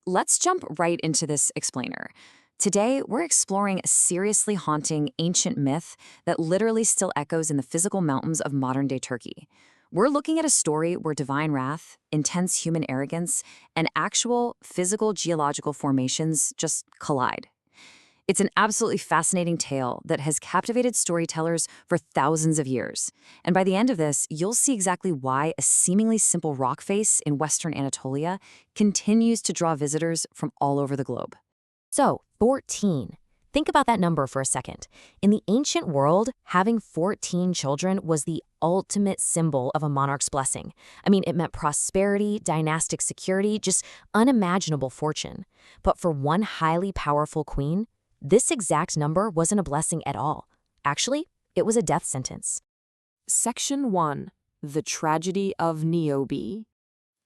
Let's jump right into this explainer. Today, we're exploring a seriously haunting ancient myth that literally still echoes in the physical mountains of modern-day Turkey. We're looking at a story where divine wrath, intense human arrogance, and actual physical geological formations just collide. It's an absolutely fascinating tale that has captivated storytellers for thousands of years. And by the end of this, you'll see exactly why a seemingly simple rock face in Western Anatolia continues to draw visitors from all over the globe. So, 14. Think about that number for a second. In the ancient world, having 14 children was the ultimate symbol of a monarch's blessing. I mean, it meant prosperity, dynastic security, just unimaginable fortune. But for one highly powerful queen, this exact number wasn't a blessing at all. Actually, it was a death sentence. Section 1. The Tragedy of Niobe.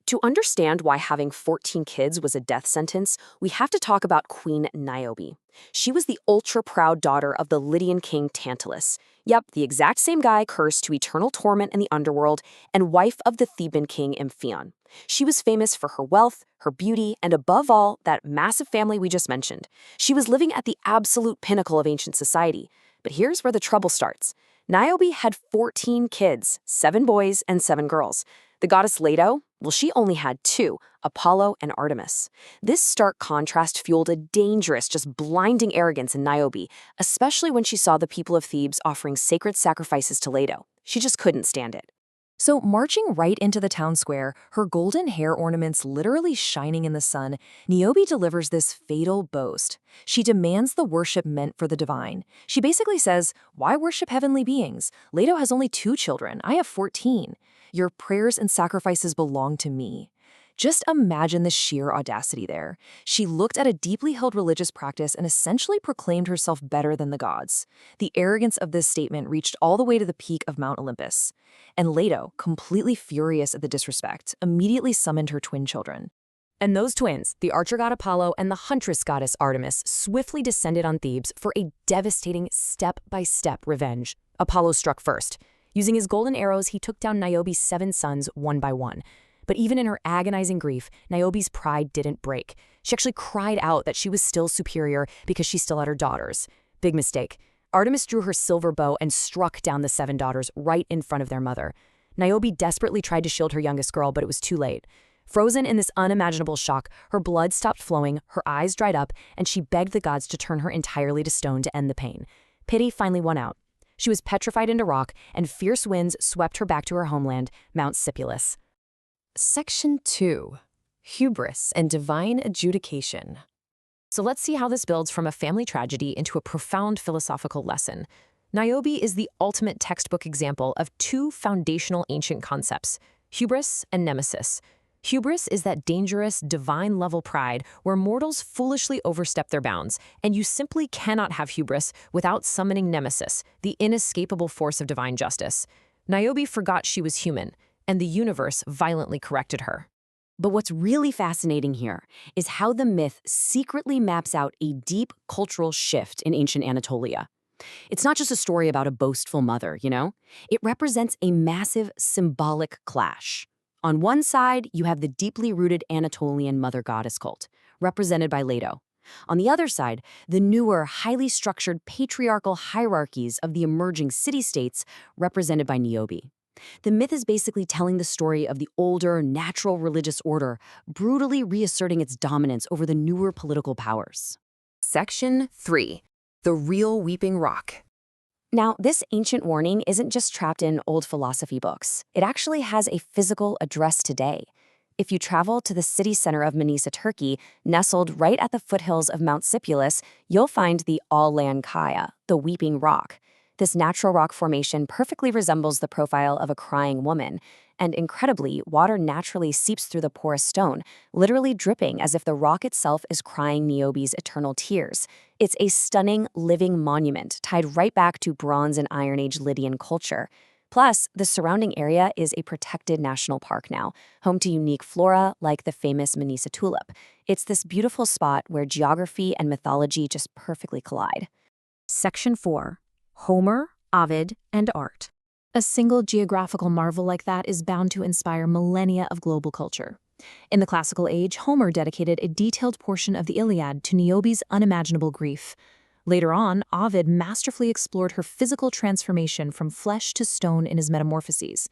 To understand why having 14 kids was a death sentence, we have to talk about Queen Niobe. She was the ultra-proud daughter of the Lydian king Tantalus. Yep, the exact same guy cursed to eternal torment in the underworld, and wife of the Theban king Amphion. She was famous for her wealth, her beauty, and above all, that massive family we just mentioned. She was living at the absolute pinnacle of ancient society. But here's where the trouble starts. Niobe had 14 kids, 7 boys and 7 girls. The goddess Leto, well, she only had 2, Apollo and Artemis. This stark contrast fueled a dangerous, just blinding arrogance in Niobe, especially when she saw the people of Thebes offering sacred sacrifices to Leto. She just couldn't stand it. So, marching right into the town square, her golden hair ornaments literally shining in the sun, Niobe delivers this fatal boast. She demands the worship meant for the divine. She basically says, "Why worship heavenly beings? Leto has only 2 children. I have 14. Your prayers and sacrifices belong to me." Just imagine the sheer audacity there. She looked at a deeply held religious practice and essentially proclaimed herself better than the gods. The arrogance of this statement reached all the way to the peak of Mount Olympus. And Leto, completely furious at the disrespect, immediately summoned her twin children. And those twins, the archer god Apollo and the huntress goddess Artemis, swiftly descended on Thebes for a devastating step-by-step revenge. Apollo struck first. Using his golden arrows, he took down Niobe's 7 sons one by one. But even in her agonizing grief, Niobe's pride didn't break. She actually cried out that she was still superior because she still had her daughters. Big mistake. Artemis drew her silver bow and struck down the 7 daughters right in front of their mother. Niobe desperately tried to shield her youngest girl, but it was too late. Frozen in this unimaginable shock, her blood stopped flowing, her eyes dried up, and she begged the gods to turn her entirely to stone to end the pain. Pity finally won out. She was petrified into rock, and fierce winds swept her back to her homeland, Mount Sipulus. Section 2. Hubris and Divine Adjudication. So let's see how this builds from a family tragedy into a profound philosophical lesson. Niobe is the ultimate textbook example of 2 foundational ancient concepts, hubris and nemesis. Hubris is that dangerous, divine-level pride where mortals foolishly overstep their bounds, and you simply cannot have hubris without summoning nemesis, the inescapable force of divine justice. Niobe forgot she was human, and the universe violently corrected her. But what's really fascinating here is how the myth secretly maps out a deep cultural shift in ancient Anatolia. It's not just a story about a boastful mother, you know? It represents a massive symbolic clash. On one side, you have the deeply rooted Anatolian mother goddess cult, represented by Leto. On the other side, the newer, highly structured patriarchal hierarchies of the emerging city-states, represented by Niobe. The myth is basically telling the story of the older, natural religious order, brutally reasserting its dominance over the newer political powers. Section 3. The Real Weeping Rock. Now, this ancient warning isn't just trapped in old philosophy books. It actually has a physical address today. If you travel to the city center of Manisa, Turkey, nestled right at the foothills of Mount Sipulus, you'll find the Ağlayan Kaya, the Weeping Rock. This natural rock formation perfectly resembles the profile of a crying woman, and incredibly, water naturally seeps through the porous stone, literally dripping as if the rock itself is crying Niobe's eternal tears. It's a stunning, living monument tied right back to Bronze and Iron Age Lydian culture. Plus, the surrounding area is a protected national park now, home to unique flora like the famous Manisa tulip. It's this beautiful spot where geography and mythology just perfectly collide. Section 4. Homer, Ovid, and art. A single geographical marvel like that is bound to inspire millennia of global culture. In the classical age, Homer dedicated a detailed portion of the Iliad to Niobe's unimaginable grief. Later on, Ovid masterfully explored her physical transformation from flesh to stone in his Metamorphoses.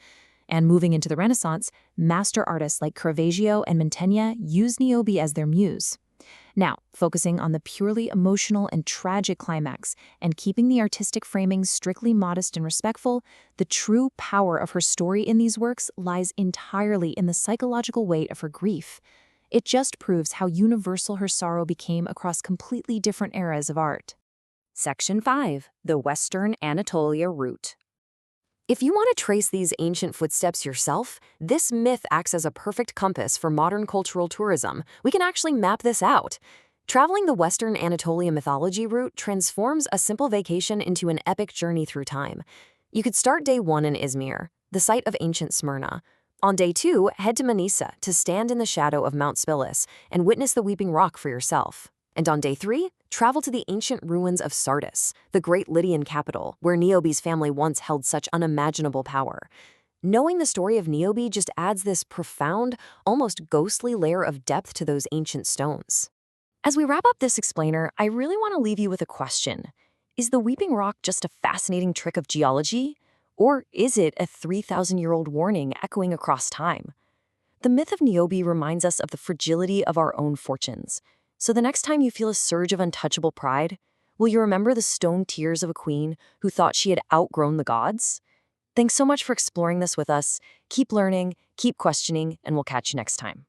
And moving into the Renaissance, master artists like Caravaggio and Mantegna used Niobe as their muse. Now, focusing on the purely emotional and tragic climax and keeping the artistic framing strictly modest and respectful, the true power of her story in these works lies entirely in the psychological weight of her grief. It just proves how universal her sorrow became across completely different eras of art. Section 5. The Western Anatolia Route. If you want to trace these ancient footsteps yourself, this myth acts as a perfect compass for modern cultural tourism. We can actually map this out. Traveling the Western Anatolia mythology route transforms a simple vacation into an epic journey through time. You could start day 1 in Izmir, the site of ancient Smyrna. On day 2, head to Manisa to stand in the shadow of Mount Spilus and witness the Weeping Rock for yourself. And on day 3, travel to the ancient ruins of Sardis, the great Lydian capital, where Niobe's family once held such unimaginable power. Knowing the story of Niobe just adds this profound, almost ghostly layer of depth to those ancient stones. As we wrap up this explainer, I really want to leave you with a question. Is the Weeping Rock just a fascinating trick of geology? Or is it a 3,000-year-old warning echoing across time? The myth of Niobe reminds us of the fragility of our own fortunes. So the next time you feel a surge of untouchable pride, will you remember the stone tears of a queen who thought she had outgrown the gods? Thanks so much for exploring this with us. Keep learning, keep questioning, and we'll catch you next time.